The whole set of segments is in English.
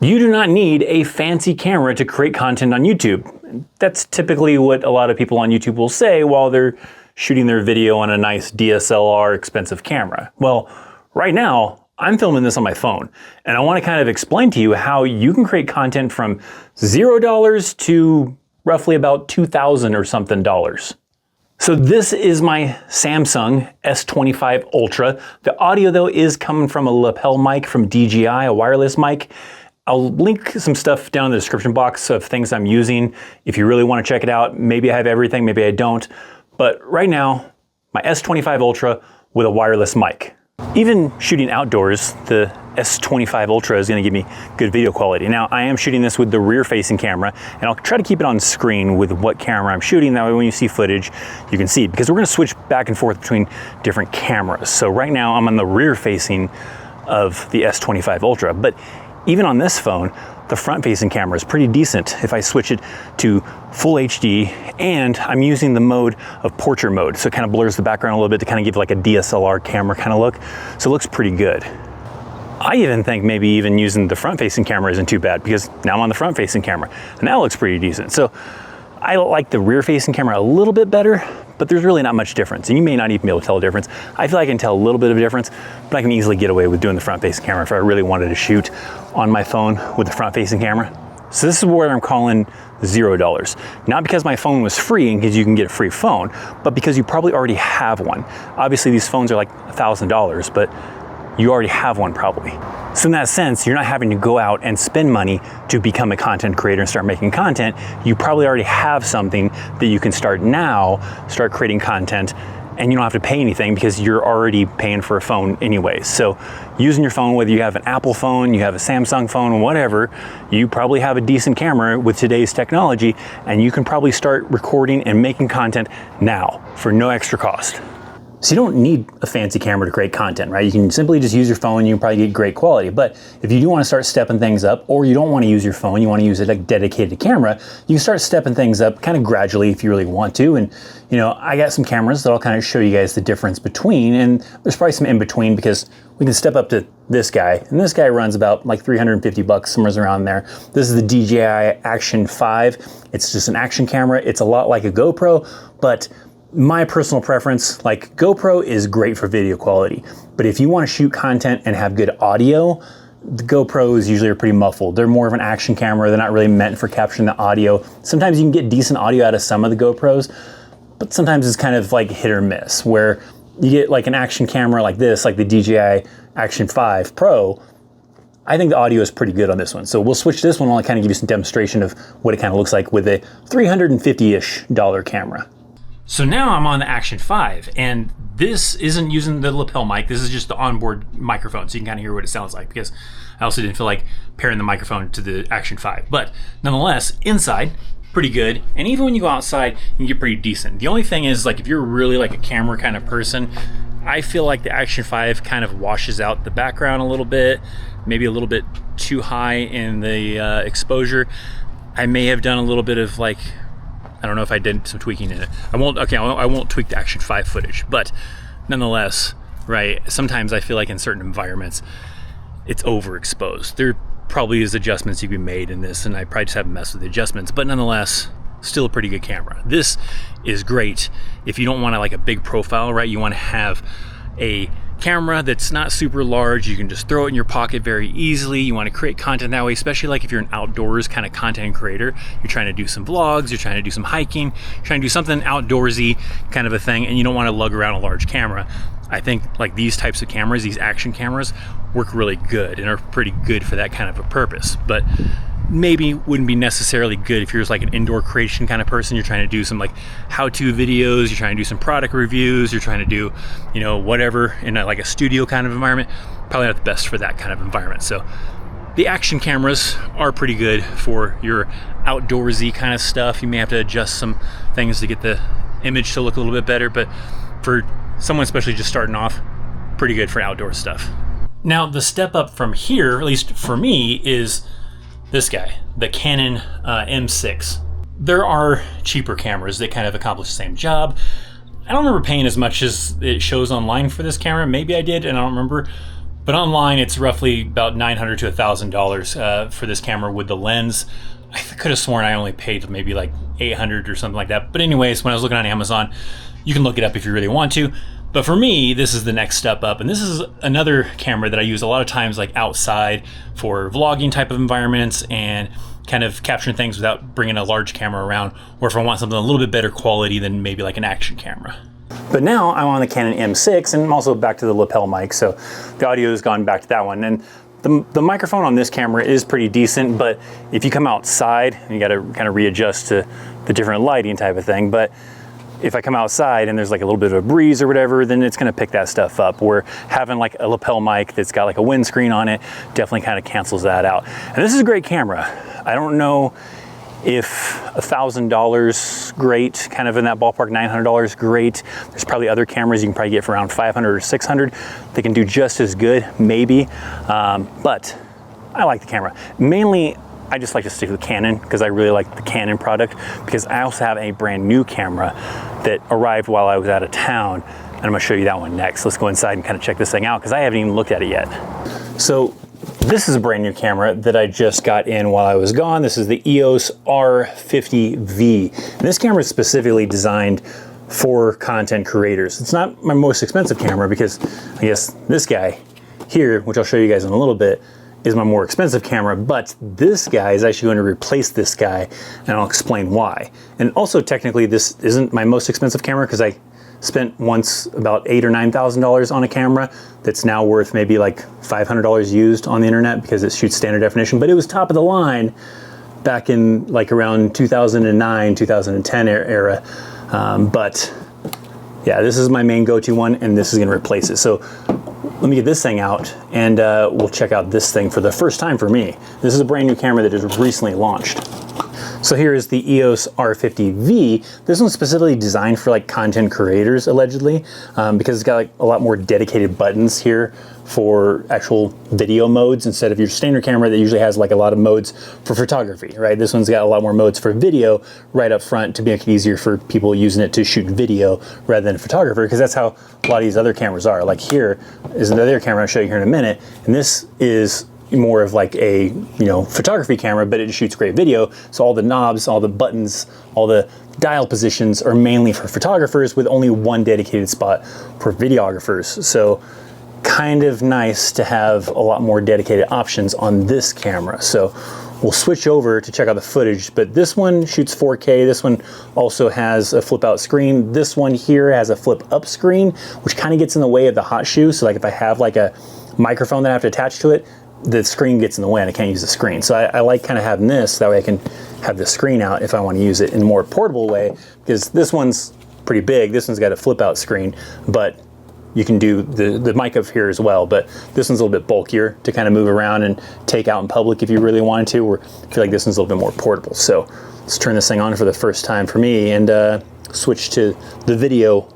You do not need a fancy camera to create content on YouTube. That's typically what a lot of people on YouTube will say while they're shooting their video on a nice DSLR expensive camera. Well, right now, I'm filming this on my phone, and I want to kind of explain to you how you can create content from $0 to roughly about $2,000 or something dollars. So this is my Samsung S25 Ultra. The audio though is coming from a lapel mic from DJI, a wireless mic. I'll link some stuff down in the description box of things I'm using if you really want to check it out. Maybe I have everything, maybe I don't. But right now, my S25 Ultra with a wireless mic. Even shooting outdoors, the S25 Ultra is going to give me good video quality. Now, I am shooting this with the rear-facing camera, and I'll try to keep it on screen with what camera I'm shooting. That way, when you see footage, you can see it, because we're going to switch back and forth between different cameras. So right now, I'm on the rear-facing of the S25 Ultra, but even on this phone, the front-facing camera is pretty decent if I switch it to full HD, and I'm using the mode of portrait mode, so it kind of blurs the background a little bit to kind of give like a DSLR camera kind of look, so it looks pretty good. I even think maybe even using the front-facing camera isn't too bad, because now I'm on the front-facing camera, and that looks pretty decent. So I like the rear-facing camera a little bit better, but there's really not much difference, and you may not even be able to tell a difference. I feel like I can tell a little bit of a difference, but I can easily get away with doing the front-facing camera if I really wanted to shoot on my phone with the front-facing camera. So this is where I'm calling $0. Not because my phone was free and because you can get a free phone, but because you probably already have one. Obviously these phones are like $1,000, but you already have one probably. So in that sense, you're not having to go out and spend money to become a content creator and start making content. You probably already have something that you can start creating content, and you don't have to pay anything because you're already paying for a phone anyway. So using your phone, whether you have an Apple phone, you have a Samsung phone, whatever, you probably have a decent camera with today's technology, and you can probably start recording and making content now for no extra cost. So you don't need a fancy camera to create content, right? You can simply just use your phone and you can probably get great quality. But if you do want to start stepping things up, or you don't want to use your phone, you want to use a dedicated camera, you can start stepping things up kind of gradually if you really want to. And you know, I got some cameras that I'll kind of show you guys the difference between, and there's probably some in between, because we can step up to this guy, and this guy runs about like 350 bucks, somewhere around there. This is the DJI Action 5. It's just an action camera. It's a lot like a GoPro, but my personal preference, like GoPro is great for video quality, but if you want to shoot content and have good audio, the GoPros usually are pretty muffled. They're more of an action camera. They're not really meant for capturing the audio. Sometimes you can get decent audio out of some of the GoPros, but sometimes it's kind of like hit or miss, where you get like an action camera like this, like the DJI Action 5 Pro. I think the audio is pretty good on this one. So we'll switch this one. I'll kind of give you some demonstration of what it kind of looks like with a $350-ish camera. So now I'm on the Action 5, and this isn't using the lapel mic. This is just the onboard microphone, so you can kind of hear what it sounds like, because I also didn't feel like pairing the microphone to the Action 5. But nonetheless, inside, pretty good. And even when you go outside, you can get pretty decent. The only thing is, like, if you're really like a camera kind of person, I feel like the Action 5 kind of washes out the background a little bit, maybe a little bit too high in the exposure. I may have done a little bit of like, I don't know if I did some tweaking in it. I won't tweak the Action 5 footage, but nonetheless, right, sometimes I feel like in certain environments, it's overexposed. There probably is adjustments you can be made in this, and I probably just haven't messed with the adjustments, but nonetheless, still a pretty good camera. This is great if you don't want like a big profile, right? You want to have a camera that's not super large. You can just throw it in your pocket very easily. You want to create content that way, especially like if you're an outdoors kind of content creator. You're trying to do some vlogs, you're trying to do some hiking, you're trying to do something outdoorsy kind of a thing, and you don't want to lug around a large camera. I think like these types of cameras, these action cameras, work really good and are pretty good for that kind of a purpose. But maybe wouldn't be necessarily good if you're just like an indoor creation kind of person. You're trying to do some like how-to videos, you're trying to do some product reviews, you're trying to do, you know, whatever in like a studio kind of environment. Probably not the best for that kind of environment. So the action cameras are pretty good for your outdoorsy kind of stuff. You may have to adjust some things to get the image to look a little bit better, but for someone especially just starting off, pretty good for outdoor stuff. Now the step up from here, at least for me, is this guy, the Canon M6. There are cheaper cameras that kind of accomplish the same job. I don't remember paying as much as it shows online for this camera. Maybe I did, and I don't remember. But online, it's roughly about $900 to $1,000 for this camera with the lens. I could have sworn I only paid maybe like $800 or something like that. But anyways, when I was looking on Amazon, you can look it up if you really want to. But for me, this is the next step up. And this is another camera that I use a lot of times like outside for vlogging type of environments and kind of capturing things without bringing a large camera around, or if I want something a little bit better quality than maybe like an action camera. But now I'm on the Canon M6 and I'm also back to the lapel mic, so the audio has gone back to that one. And the microphone on this camera is pretty decent, but if you come outside, you got to kind of readjust to the different lighting type of thing. But if I come outside and there's like a little bit of a breeze or whatever, then it's going to pick that stuff up. Where having like a lapel mic that's got like a windscreen on it definitely kind of cancels that out. And this is a great camera. I don't know if $1,000 great, kind of in that ballpark, $900 great. There's probably other cameras you can probably get for around $500 or $600. They can do just as good, maybe. But I like the camera. Mainly, I just like to stick with Canon because I really like the Canon product, because I also have a brand new camera that arrived while I was out of town. And I'm gonna show you that one next. Let's go inside and kind of check this thing out because I haven't even looked at it yet. So this is a brand new camera that I just got in while I was gone. This is the EOS R50V. And this camera is specifically designed for content creators. It's not my most expensive camera because I guess this guy here, which I'll show you guys in a little bit, is my more expensive camera, but this guy is actually going to replace this guy, and I'll explain why. And also technically this isn't my most expensive camera because I spent once about $8,000 or $9,000 on a camera that's now worth maybe like $500 used on the internet because it shoots standard definition, but it was top of the line back in like around 2009, 2010 era. But yeah, this is my main go-to one, and this is going to replace it. So let me get this thing out and we'll check out this thing for the first time for me. This is a brand new camera that is recently launched. So here is the EOS R50V. This one's specifically designed for like content creators, allegedly, because it's got like a lot more dedicated buttons here for actual video modes instead of your standard camera that usually has like a lot of modes for photography, right? This one's got a lot more modes for video right up front to make it easier for people using it to shoot video rather than a photographer, because that's how a lot of these other cameras are. Like here is another camera I'll show you here in a minute, and this is more of like a, you know, photography camera, but it shoots great video. So all the knobs, all the buttons, all the dial positions are mainly for photographers with only one dedicated spot for videographers. So kind of nice to have a lot more dedicated options on this camera. So we'll switch over to check out the footage, but this one shoots 4K. This one also has a flip out screen. This one here has a flip up screen, which kind of gets in the way of the hot shoe. So like if I have like a microphone that I have to attach to it, the screen gets in the way and I can't use the screen. So I like kind of having this, that way I can have the screen out if I want to use it in a more portable way, because this one's pretty big. This one's got a flip out screen, but you can do the mic up here as well, but this one's a little bit bulkier to kind of move around and take out in public if you really wanted to, or I feel like this one's a little bit more portable. So let's turn this thing on for the first time for me and switch to the video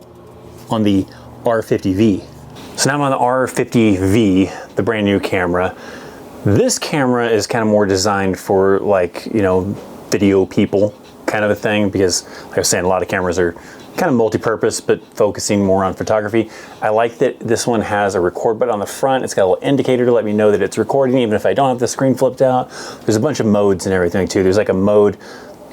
on the R50V. So now I'm on the R50V, the brand new camera. This camera is kind of more designed for like, you know, video people kind of a thing, because like I was saying, a lot of cameras are kind of multi-purpose, but focusing more on photography. I like that this one has a record button on the front. It's got a little indicator to let me know that it's recording, even if I don't have the screen flipped out. There's a bunch of modes and everything too. There's like a mode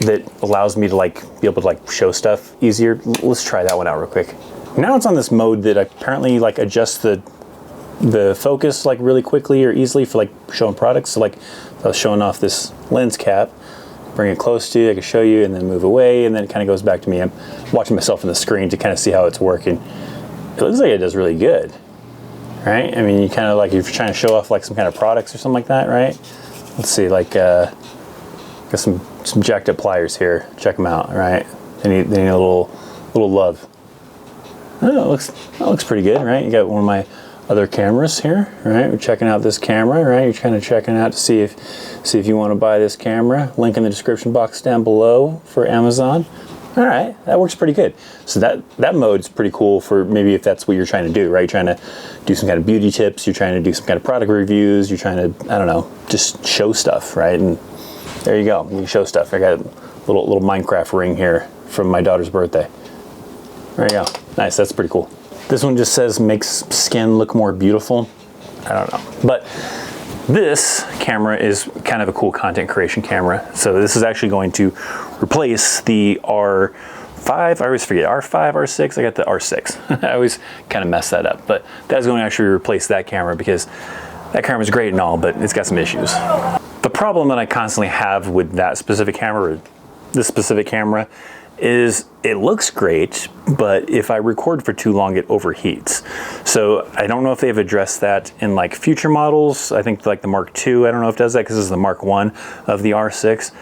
that allows me to like be able to like show stuff easier. Let's try that one out real quick. Now it's on this mode that apparently like adjusts the focus like really quickly or easily for like showing products. So like if I was showing off this lens cap, bring it close to you, I can show you and then move away, and then it kind of goes back to me. I'm watching myself on the screen to kind of see how it's working. It looks like it does really good, right? I mean, you kind of like, if you're trying to show off like some kind of products or something like that, right? Let's see, like got some jacked up pliers here. Check them out, right? They need a little love. Oh, that looks pretty good, right? You got one of my other cameras here, right? We're checking out this camera, right? You're kind of checking out to see if you want to buy this camera. Link in the description box down below for Amazon. All right, that works pretty good. So that mode's pretty cool for maybe if that's what you're trying to do, right? You're trying to do some kind of beauty tips, you're trying to do some kind of product reviews, you're trying to, I don't know, just show stuff, right? And there you go, you can show stuff. I got a little Minecraft ring here from my daughter's birthday. There you go. Nice, that's pretty cool. This one just says makes skin look more beautiful. I don't know. But this camera is kind of a cool content creation camera. So this is actually going to replace the R5, I always forget, R5, R6, I got the R6. I always kind of mess that up. But that's going to actually replace that camera because that camera is great and all, but it's got some issues. The problem that I constantly have with that specific camera, or this specific camera, is it looks great, but if I record for too long, it overheats. So I don't know if they've addressed that in like future models. I think like the Mark II, I don't know if it does that because this is the Mark I of the R6.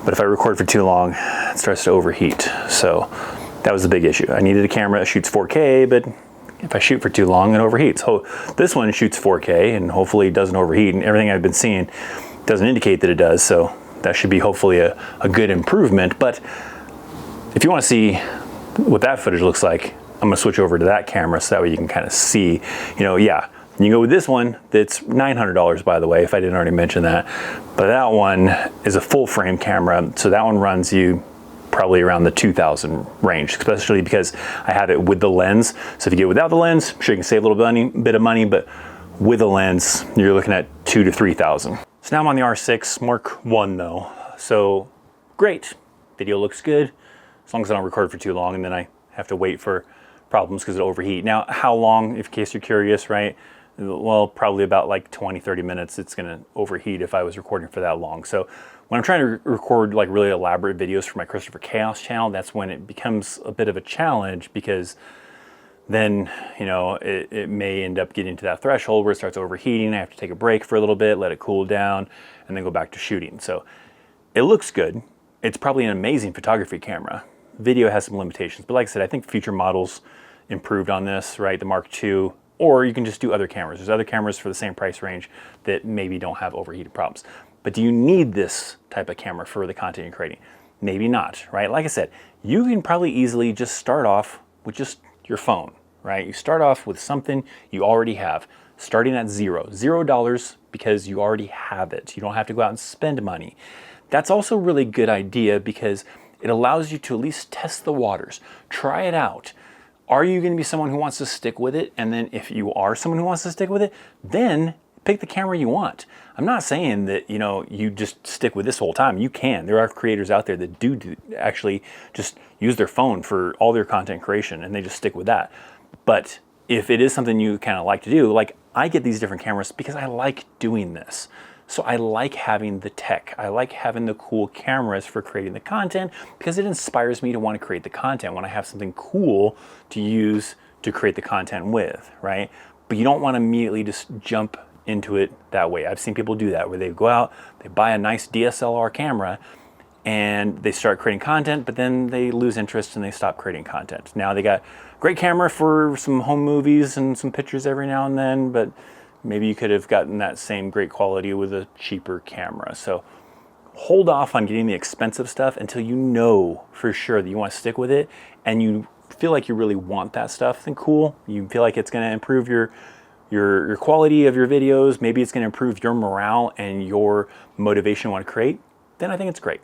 But if I record for too long, it starts to overheat. So that was the big issue. I needed a camera that shoots 4K, but if I shoot for too long, it overheats. So this one shoots 4K and hopefully it doesn't overheat, and everything I've been seeing doesn't indicate that it does. So that should be hopefully a good improvement. But if you want to see what that footage looks like, I'm gonna switch over to that camera so that way you can kind of see, you know, yeah, you go with this one that's $900, by the way, if I didn't already mention that. But that one is a full frame camera, so that one runs you probably around the 2,000 range, especially because I have it with the lens. So if you get without the lens, I'm sure you can save a little bit of money, but with a lens, you're looking at 2,000 to 3,000. So now I'm on the R6 Mark I though. So great, video looks good. As long as I don't record for too long and then I have to wait for problems because it'll overheat. Now, how long, in case you're curious, right? Well, probably about like 20, 30 minutes, it's gonna overheat if I was recording for that long. So when I'm trying to record like really elaborate videos for my Christopher Chaos channel, that's when it becomes a bit of a challenge because then, you know, it may end up getting to that threshold where it starts overheating. I have to take a break for a little bit, let it cool down, and then go back to shooting. So it looks good. It's probably an amazing photography camera. Video has some limitations, but like I said, I think future models improved on this, right? The Mark II, or you can just do other cameras. There's other cameras for the same price range that maybe don't have overheated problems. But do you need this type of camera for the content you're creating? Maybe not, right? Like I said, you can probably easily just start off with just your phone, right? You start off with something you already have, starting at $0 because you already have it. You don't have to go out and spend money. That's also a really good idea because it allows you to at least test the waters, try it out. Are you going to be someone who wants to stick with it? And then if you are someone who wants to stick with it, then pick the camera you want. I'm not saying that, you know, you just stick with this whole time. You can. There are creators out there that do actually just use their phone for all their content creation and they just stick with that. But if it is something you kind of like to do, like I get these different cameras because I like doing this. So I like having the tech. I like having the cool cameras for creating the content because it inspires me to want to create the content when I have something cool to use to create the content with, right? But you don't want to immediately just jump into it that way. I've seen people do that where they go out, they buy a nice DSLR camera and they start creating content, but then they lose interest and they stop creating content. Now they got a great camera for some home movies and some pictures every now and then, but maybe you could have gotten that same great quality with a cheaper camera. So hold off on getting the expensive stuff until you know for sure that you want to stick with it and you feel like you really want that stuff, then cool. You feel like it's going to improve your quality of your videos. Maybe it's going to improve your morale and your motivation to want to create. Then I think it's great.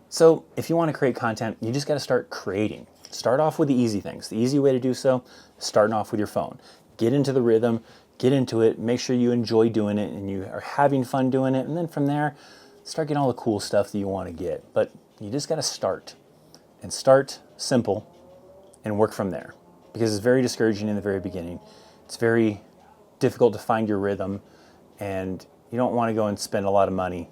So if you want to create content, you just got to start creating. Start off with the easy things. The easy way to do so is starting off with your phone. Get into the rhythm. Get into it, make sure you enjoy doing it and you are having fun doing it, and then from there, start getting all the cool stuff that you want to get. But you just got to start, and start simple and work from there. Because it's very discouraging in the very beginning. It's very difficult to find your rhythm, and you don't want to go and spend a lot of money.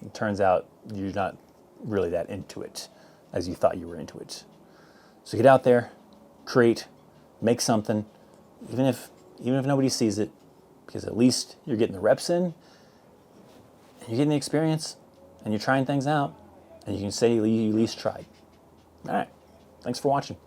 It turns out you're not really that into it as you thought you were into it. So get out there, create, make something, even if nobody sees it, because at least you're getting the reps in, and you're getting the experience, and you're trying things out, and you can say you at least tried. All right, thanks for watching.